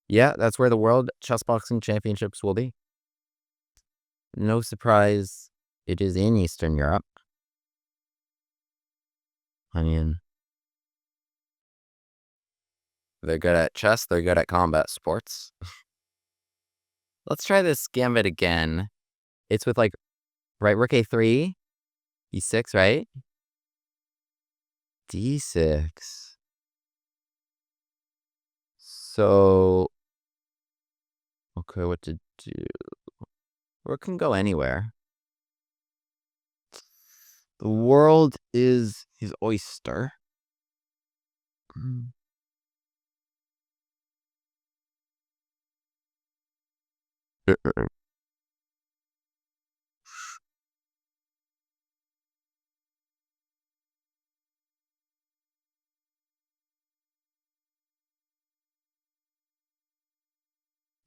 Yeah, that's where the World Chessboxing Championships will be. No surprise, it is in Eastern Europe. I mean, they're good at chess, they're good at combat sports. Let's try this gambit again. It's with, like, right, rook a3, e6, right? d6. So, okay, what to do? Rook can go anywhere. The world is his oyster.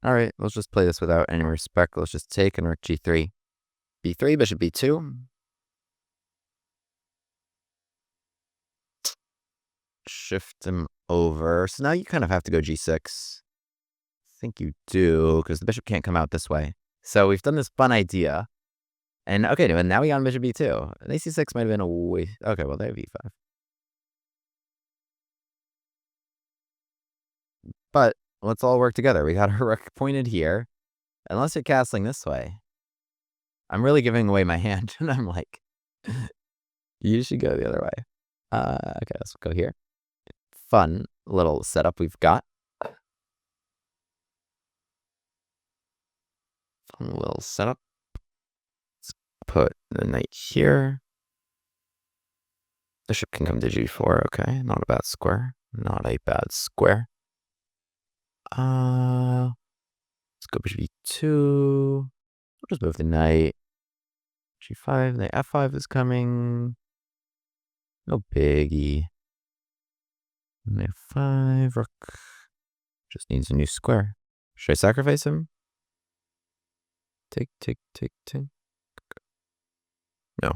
All right, let's just play this without any respect. Let's just take and rook g3. b3, bishop b2. Shift him over. So now you kind of have to go g6. I think you do, because the bishop can't come out this way. So we've done this fun idea. And okay, and now we got on bishop b2. And ac6 might have been a waste. Okay, well, they have e5. But let's all work together. We got our rook pointed here. Unless you're castling this way. I'm really giving away my hand. And I'm like, you should go the other way. Okay, let's go here. Fun little setup we've got. Fun little setup. Let's put the knight here. Bishop can come to g4. Okay, not a bad square. Not a bad square. Let's go bishop e2. We'll just move the knight. g5. Knight f5 is coming. No biggie. Knight f5. Rook just needs a new square. Should I sacrifice him? Take. No.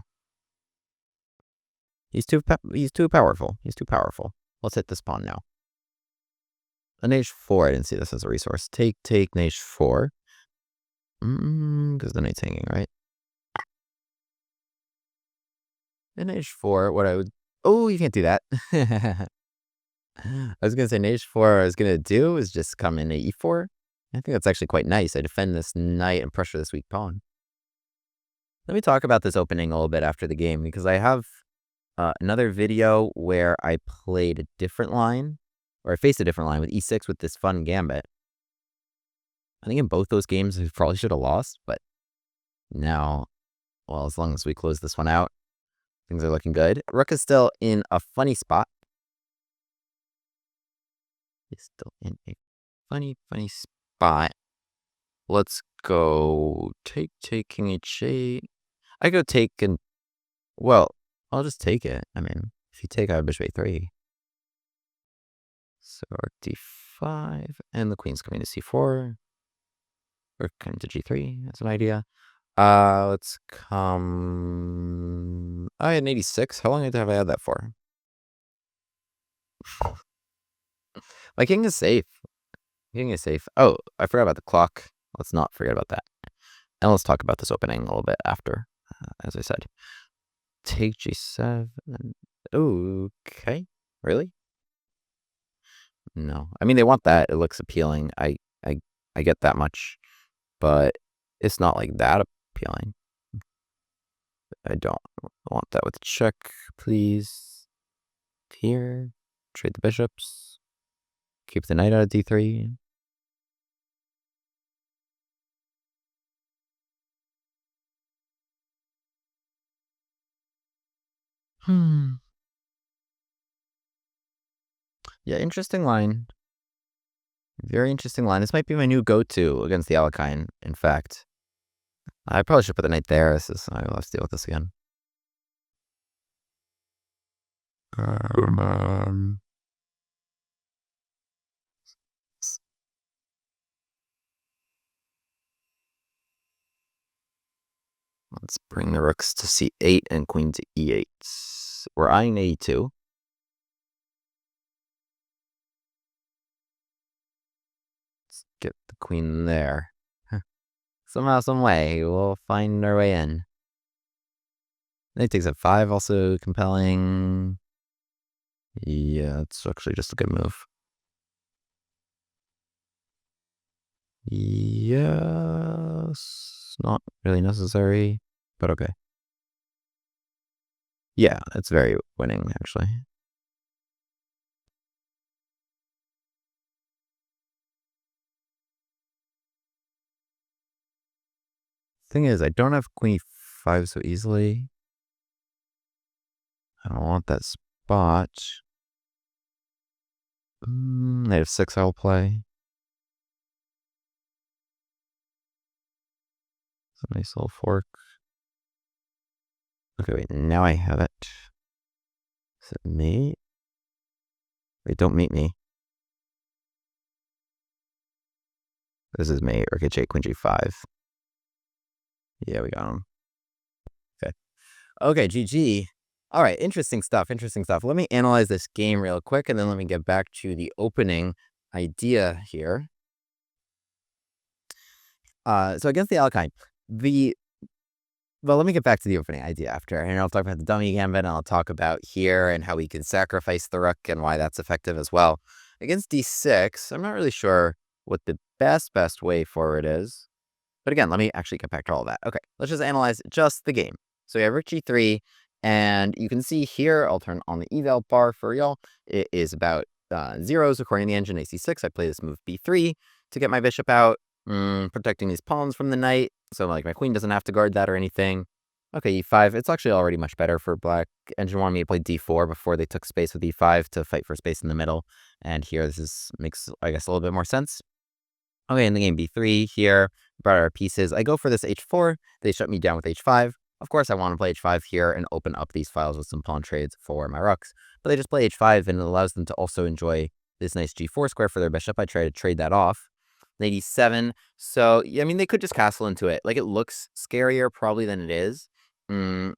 He's too powerful. He's too powerful. Let's hit this pawn now. An h4. I didn't see this as a resource. Take, knight h4. Because the knight's hanging, right? And h4, what I would... Oh, you can't do that. I was going to say knight h4, what I was going to do is just come in e4. I think that's actually quite nice. I defend this knight and pressure this weak pawn. Let me talk about this opening a little bit after the game, because I have another video where I played a different line, or I faced a different line with e6 with this fun gambit. I think in both those games, I probably should have lost, but now, well, as long as we close this one out, things are looking good. Rook is still in a funny spot. He's still in a funny spot. Let's go take king h8. I go take and, well, I'll just take it. I mean, if you take, I have bishop a3. So d5, and the queen's coming to c4. Or coming to g3. That's an idea. Let's come. I had an 86. How long have I had that for? My king is safe. King is safe. Oh, I forgot about the clock. Let's not forget about that. And let's talk about this opening a little bit after, as I said. Take g7. Okay. Really? No. I mean, they want that. It looks appealing. I get that much. But it's not like that appealing. I don't want that with check, please. Here. Trade the bishops. Keep the knight out of d3. Yeah, interesting line. Very interesting line. This might be my new go-to against the Alekhine, in fact. I probably should put the knight there. I'll have to deal with this again. Let's bring the rooks to c8 and queen to e8. We're eyeing e2. Let's get the queen there. Somehow, some way, we'll find our way in. Knight takes f5, also compelling. Yeah, it's actually just a good move. Yes, not really necessary, but okay. Yeah, it's very winning, actually. Thing is, I don't have queen e5 so easily. I don't want that spot. Knight f6 I'll play. It's a nice little fork. Okay, wait, now I have it. Is it mate? Wait, don't mate me. This is mate. Okay, check queen g5. Yeah, we got him. Okay. Okay, GG. All right, interesting stuff, interesting stuff. Let me analyze this game real quick, and then let me get back to the opening idea here. So against the Alekhine, well, let me get back to the opening idea after, and I'll talk about the dummy gambit, and I'll talk about here and how we can sacrifice the rook and why that's effective as well. Against d6, I'm not really sure what the best way forward is. But again, let me actually get back to all that. Okay, let's just analyze just the game. So we have rook g3, and you can see here, I'll turn on the eval bar for y'all. It is about zeros according to the engine ac6. I play this move b3 to get my bishop out, protecting these pawns from the knight. So like my queen doesn't have to guard that or anything. Okay, e5. It's actually already much better for black. Engine wanted me to play d4 before they took space with e5 to fight for space in the middle. And here makes, I guess, a little bit more sense. Okay, in the game b3 here, brought our pieces. I go for this h4. They shut me down with h5. Of course, I want to play h5 here and open up these files with some pawn trades for my rooks. But they just play h5, and it allows them to also enjoy this nice g4 square for their bishop. I try to trade that off. Knight e7. So, yeah, I mean, they could just castle into it. Like, it looks scarier probably than it is.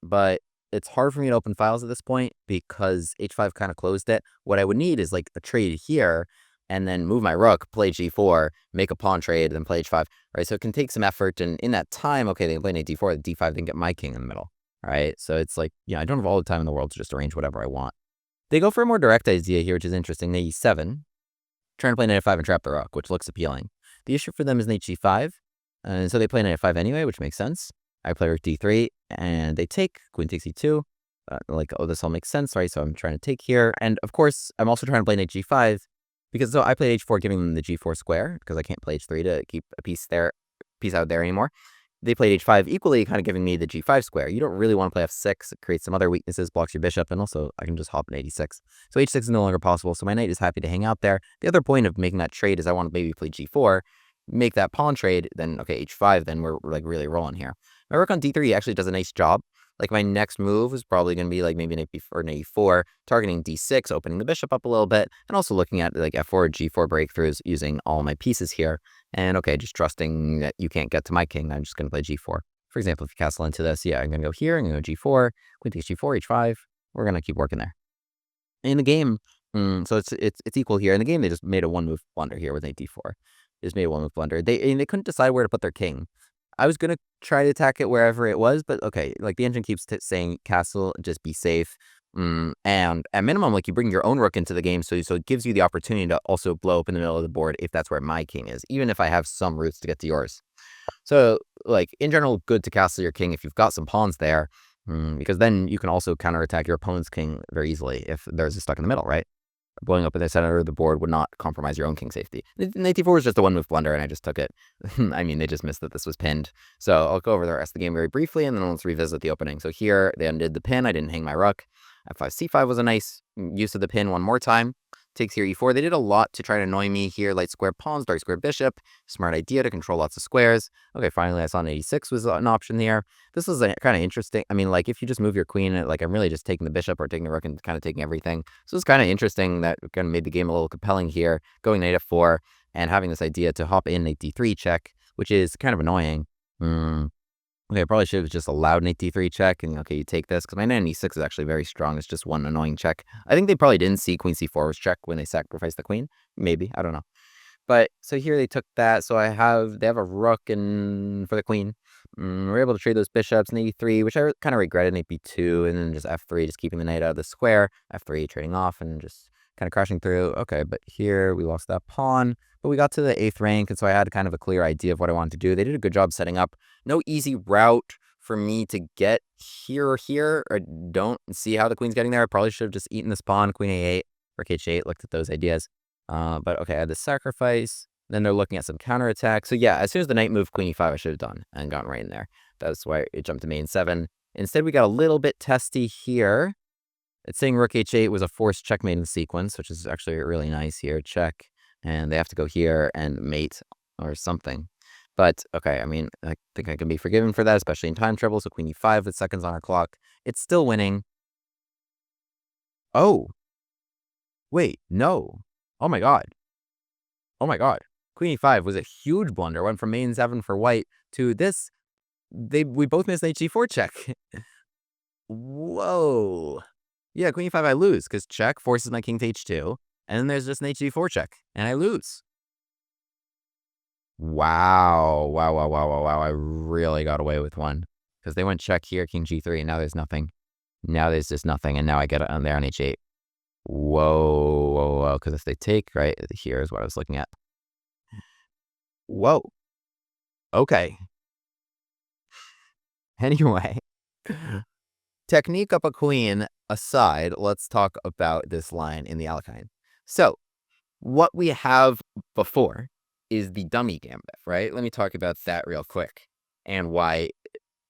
But it's hard for me to open files at this point because h5 kind of closed it. What I would need is, like, a trade here, and then move my rook, play g4, make a pawn trade, then play h5, right? So it can take some effort, and in that time, okay, they can play knight d4, d5, then get my king in the middle, right? So it's like, I don't have all the time in the world to just arrange whatever I want. They go for a more direct idea here, which is interesting. Knight e7, trying to play knight f5 and trap the rook, which looks appealing. The issue for them is knight g5, and so they play knight f5 anyway, which makes sense. I play rook d3, and they take, queen takes e2, like, oh, this all makes sense, right? So I'm trying to take here, and of course, I'm also trying to play knight g5, because so I played h4, giving them the g4 square, because I can't play h3 to keep a piece out there anymore. They played h5 equally, kind of giving me the g5 square. You don't really want to play f6. It creates some other weaknesses, blocks your bishop, and also I can just hop in 86. So h6 is no longer possible, so my knight is happy to hang out there. The other point of making that trade is I want to maybe play g4, make that pawn trade, then, okay, h5, then we're like really rolling here. My rook on d3 actually does a nice job. Like, my next move is probably going to be like maybe knight b4 or knight e4, targeting d6, opening the bishop up a little bit, and also looking at like f4 or g4 breakthroughs using all my pieces here. And okay, just trusting that you can't get to my king, I'm just going to play g4. For example, if you castle into this, yeah, I'm going to go here, I'm going to go g4, queen takes g4, h5. We're going to keep working there. In the game, so it's equal here. In the game, they just made a one-move blunder here with knight d4. They just made a one-move blunder. They couldn't decide where to put their king. I was going to try to attack it wherever it was, but okay, like the engine keeps saying castle, just be safe. And at minimum, like, you bring your own rook into the game, so it gives you the opportunity to also blow up in the middle of the board if that's where my king is, even if I have some routes to get to yours. So, like, in general, good to castle your king if you've got some pawns there, because then you can also counterattack your opponent's king very easily if there's a stuck in the middle, right? Blowing up in the center of the board would not compromise your own king safety. Knight d4 was just a one-move blunder, and I just took it. I mean, they just missed that this was pinned. So I'll go over the rest of the game very briefly, and then let's revisit the opening. So here, they undid the pin. I didn't hang my rook. f5 c5 was a nice use of the pin one more time. Takes here e4. They did a lot to try to annoy me here. Light square pawns, dark square bishop. Smart idea to control lots of squares. Okay, finally I saw knight e6 was an option there. This was kind of interesting. I mean, like, if you just move your queen, like, I'm really just taking the bishop or taking the rook and kind of taking everything. So it's kind of interesting that kind of made the game a little compelling here. Going knight f4 and having this idea to hop in knight d3 check, which is kind of annoying. Okay, I probably should have just allowed knight d3 check, and okay, you take this, because my knight on e6 is actually very strong. It's just one annoying check. I think they probably didn't see queen c4 was check when they sacrificed the queen. Maybe, I don't know. But so here they took that. So they have a rook and for the queen. We're able to trade those bishops in e3, which I kind of regretted, knight b2, and then just f3, just keeping the knight out of the square. f3, trading off, and just kind of crashing through. Okay, but here we lost that pawn, but we got to the 8th rank, and so I had kind of a clear idea of what I wanted to do. They did a good job setting up. No easy route for me to get here or here. I don't see how the queen's getting there. I probably should have just eaten this pawn, queen a8, rook h8, looked at those ideas. But okay, I had the sacrifice. Then they're looking at some counterattack. So yeah, as soon as the knight moved, queen e5, I should have done and gotten right in there. That's why it jumped to main 7. Instead, we got a little bit testy here. It's saying rook h8 was a forced checkmate in the sequence, which is actually really nice here. Check. And they have to go here and mate or something. But, okay, I mean, I think I can be forgiven for that, especially in time trouble. So queen e5 with seconds on our clock. It's still winning. Oh. Wait, no. Oh my god. Oh my god. Queen e5 was a huge blunder. Went from main 7 for white to this. We both missed h4 check. Whoa. Yeah, queen e5 I lose because check forces my king to h2. And then there's just an h4 check. And I lose. Wow. Wow. I really got away with one. Because they went check here, king g3, and now there's nothing. Now there's just nothing. And now I get it on there on h8. Whoa. Because if they take, right, here is what I was looking at. Whoa. Okay. Anyway, technique up a queen aside, let's talk about this line in the Alekhine. So, what we have before is the dummy gambit, right? Let me talk about that real quick and why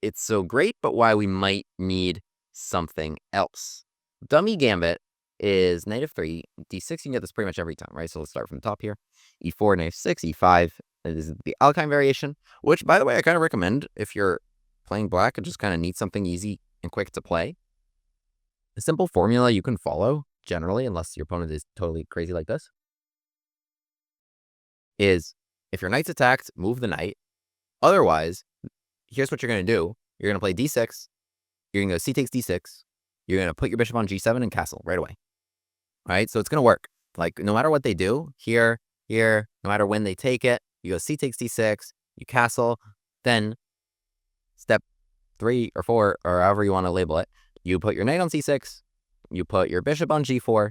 it's so great, but why we might need something else. Dummy gambit is knight f3, d6. You can get this pretty much every time, right? So let's start from the top here. e4, knight f6, e5. This is the Alekhine variation, which, by the way, I kind of recommend if you're playing black and just kind of need something easy and quick to play. A simple formula you can follow, generally, unless your opponent is totally crazy like this, is if your knight's attacked, move the knight. Otherwise, here's what you're going to do. You're going to play d6. You're going to go c takes d6. You're going to put your bishop on g7 and castle right away. All right, so it's going to work. Like, no matter what they do, here, no matter when they take it, you go c takes d6, you castle, then step 3 or 4, or however you want to label it, you put your knight on c6, you put your bishop on g4,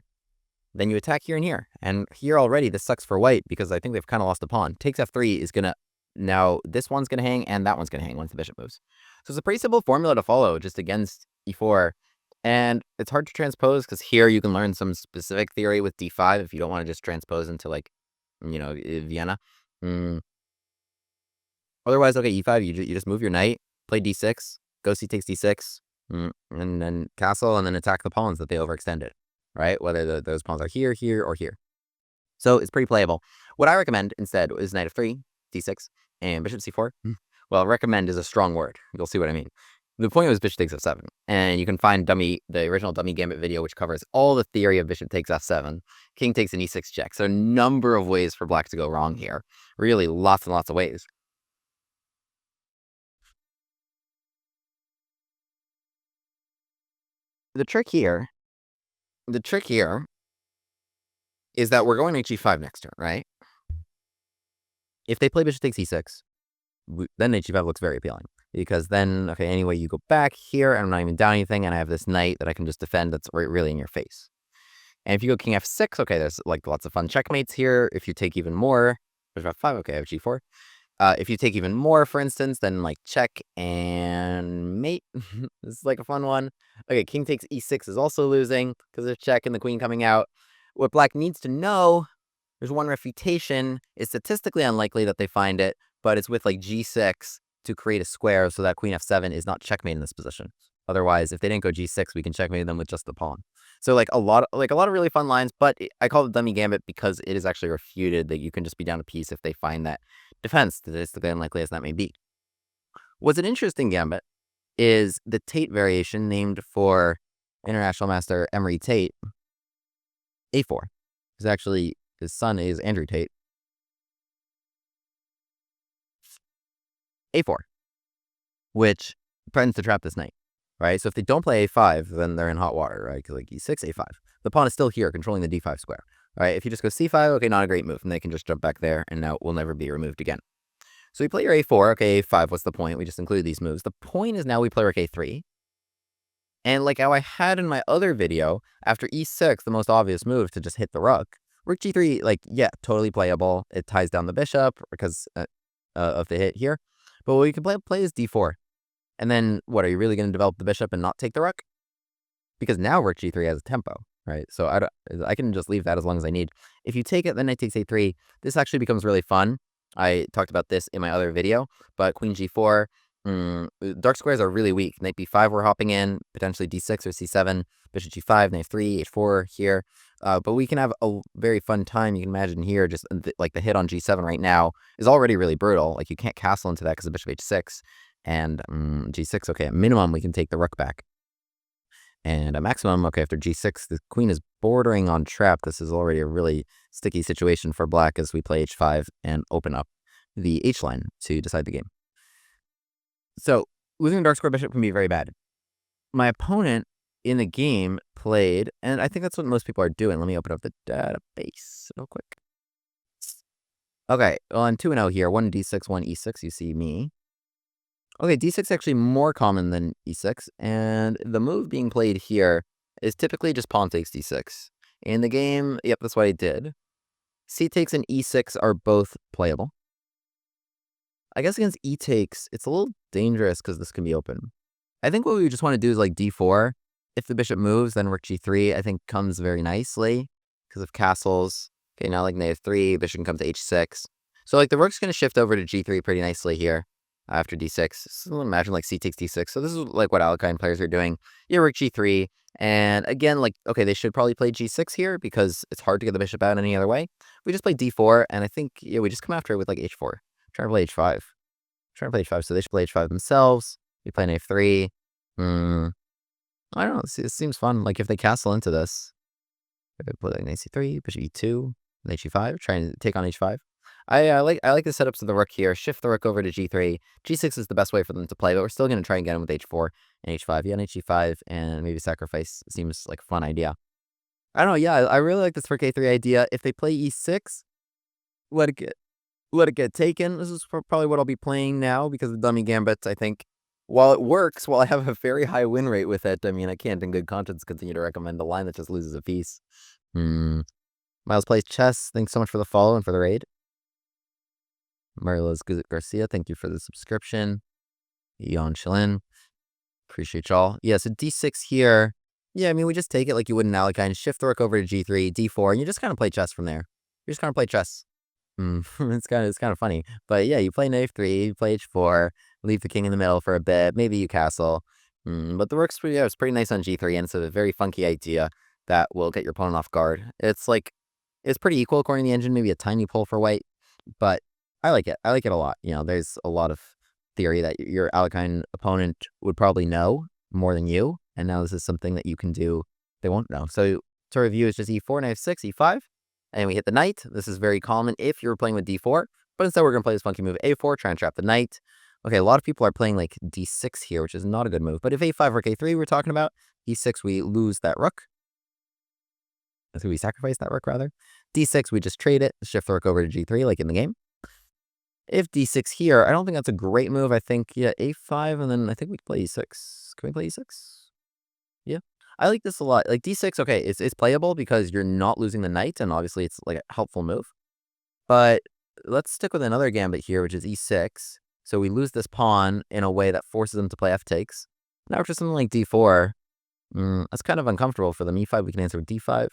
then you attack here and here. And here already, this sucks for white because I think they've kind of lost the pawn. Takes f3 is going to, now this one's going to hang and that one's going to hang once the bishop moves. So it's a pretty simple formula to follow just against e4. And it's hard to transpose because here you can learn some specific theory with d5 if you don't want to just transpose into, like, you know, Vienna. Otherwise, okay, e5, you just move your knight, play d6, go c takes d6, and then castle, and then attack the pawns that they overextended, right? Whether those pawns are here, here, or here. So it's pretty playable. What I recommend instead is knight f3, d6, and bishop c4. Well, recommend is a strong word. You'll see what I mean. The point was bishop takes f7, and you can find the original dummy gambit video, which covers all the theory of bishop takes f7, king takes an e6 check. So a number of ways for black to go wrong here. Really, lots and lots of ways. The trick here is that we're going to h5 next turn, right? If they play bishop takes e6, then h5 looks very appealing. Because then, okay, anyway, you go back here, and I'm not even down anything, and I have this knight that I can just defend that's really in your face. And if you go king f6, okay, there's like lots of fun checkmates here. If you take even more, bishop f5, okay, I have g4. If you take even more, for instance, then like check and mate. This is like a fun one. Okay, king takes e6 is also losing because there's check and the queen coming out. What black needs to know, there's one refutation. It's statistically unlikely that they find it, but it's with like g6 to create a square so that queen f7 is not checkmate in this position. Otherwise, if they didn't go g6, we can checkmate them with just the pawn. So like a lot of really fun lines, but I call it dummy gambit because it is actually refuted that you can just be down a piece if they find that defense, statistically unlikely as that may be. What's an interesting gambit is the Tate variation named for international master Emery Tate, a4. Is actually, his son is Andrew Tate. a4, which threatens to trap this knight, right? So if they don't play a5, then they're in hot water, right? Because like e6, a5. The pawn is still here, controlling the d5 square. All right, if you just go c5, okay, not a great move, and they can just jump back there, and now it will never be removed again. So we play your a4, okay, a5, what's the point? We just include these moves. The point is now we play rook a3. And like how I had in my other video, after e6, the most obvious move to just hit the rook, rook g3, like, yeah, totally playable. It ties down the bishop because of the hit here. But what we can play is d4. And then, what, are you really going to develop the bishop and not take the rook? Because now rook g3 has a tempo, right? So I can just leave that as long as I need. If you take it, then knight takes a3. This actually becomes really fun. I talked about this in my other video, but queen g4, dark squares are really weak. Knight b5 we're hopping in, potentially d6 or c7, bishop g5, knight 3, h4 here. But we can have a very fun time. You can imagine here, just like the hit on g7 right now is already really brutal. Like you can't castle into that because of bishop h6 and g6. Okay, at minimum, we can take the rook back. And at maximum, okay, after g6, the queen is bordering on trap. This is already a really sticky situation for black as we play h5 and open up the h-line to decide the game. So losing a dark square bishop can be very bad. My opponent in the game played, and I think that's what most people are doing. Let me open up the database real quick. Okay, well, I'm 2-0 here. 1 d6, 1 e6. You see me. Okay, d6 is actually more common than e6, and the move being played here is typically just pawn takes d6. In the game, yep, that's what I did. C takes and e6 are both playable. I guess against e takes, it's a little dangerous because this can be open. I think what we just want to do is like d4. If the bishop moves, then rook g3, I think, comes very nicely because of castles. Okay, now like knight f3, bishop can come to h6. So like the rook's going to shift over to g3 pretty nicely here. After d6, so imagine like c takes d6. So this is like what Alekhine players are doing. Yeah, rook g3, and again, like, okay, they should probably play g6 here because it's hard to get the bishop out any other way. We just play d4, and I think, yeah, we just come after it with like h4. Trying to play h5. Trying to play h5, so they should play h5 themselves. We play knight f3. I don't know, it seems fun. Like if they castle into this, play like knight c3, bishop e2, knight g5, trying to take on h5. I like the setups of the rook here. Shift the rook over to g3. g6 is the best way for them to play, but we're still going to try and get him with h4 and h5. Yeah, knight g5 and maybe sacrifice seems like a fun idea. I don't know. Yeah, I really like this rook a3 idea. If they play e6, let it get taken. This is probably what I'll be playing now because of dummy gambits. I think while it works, while I have a very high win rate with it, I mean, I can't in good conscience continue to recommend the line that just loses a piece. Miles plays chess. Thanks so much for the follow and for the raid. Marila's Garcia, thank you for the subscription. Yon Chilin, appreciate y'all. Yeah, so d6 here. Yeah, I mean, we just take it like you would in Alekhine. Shift the rook over to g3, d4, and you just kind of play chess from there. You just kind of play chess. It's kind of funny. But yeah, you play knight f3, you play h4, leave the king in the middle for a bit. Maybe you castle. But the rook's pretty, it's pretty nice on g3, and it's a very funky idea that will get your opponent off guard. It's like, it's pretty equal according to the engine, maybe a tiny pull for white, but I like it. I like it a lot. You know, there's a lot of theory that your Alekhine opponent would probably know more than you, and now this is something that you can do they won't know. So to review, it's just e4, knight f6, e5, and we hit the knight. This is very common if you're playing with d4, but instead we're going to play this funky move a4, try and trap the knight. Okay, a lot of people are playing like d6 here, which is not a good move, but if a5, rook a3 we're talking about, e6 we lose that rook. So we sacrifice that rook rather. d6 we just trade it, shift the rook over to g3 like in the game. If d6 here, I don't think that's a great move. I think, yeah, a5, and then I think we can play e6. Can we play e6? Yeah. I like this a lot. Like d6, okay, it's playable because you're not losing the knight, and obviously it's like a helpful move. But let's stick with another gambit here, which is e6. So we lose this pawn in a way that forces them to play f takes. Now for something like d4, that's kind of uncomfortable for them. e5, we can answer with d5.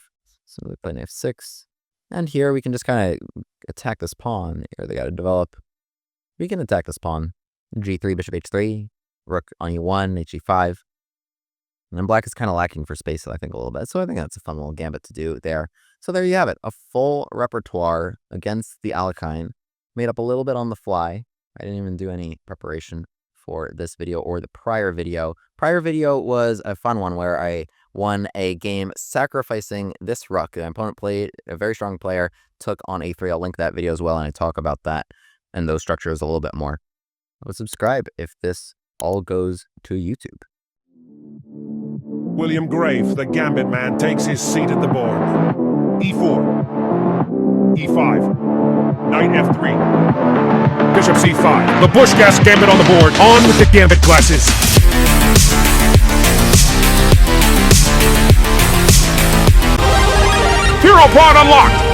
So we play f6. And here we can just kind of attack this pawn. Here they got to develop. We can attack this pawn. g3, bishop h3, rook on e1, h5. And then black is kind of lacking for space, I think, a little bit. So I think that's a fun little gambit to do there. So there you have it. A full repertoire against the Alekhine. Made up a little bit on the fly. I didn't even do any preparation for this video or the prior video. Prior video was a fun one where I won a game sacrificing this rook. The opponent played a very strong player, took on a3. I'll link that video as well, and I talk about that and those structures a little bit more. But subscribe if this all goes to YouTube. William Grave, the Gambit man, takes his seat at the board. E4. E5. Knight F3. Bishop C5. The Bushgas Gambit on the board. On with the Gambit classes. Hero pod unlocked.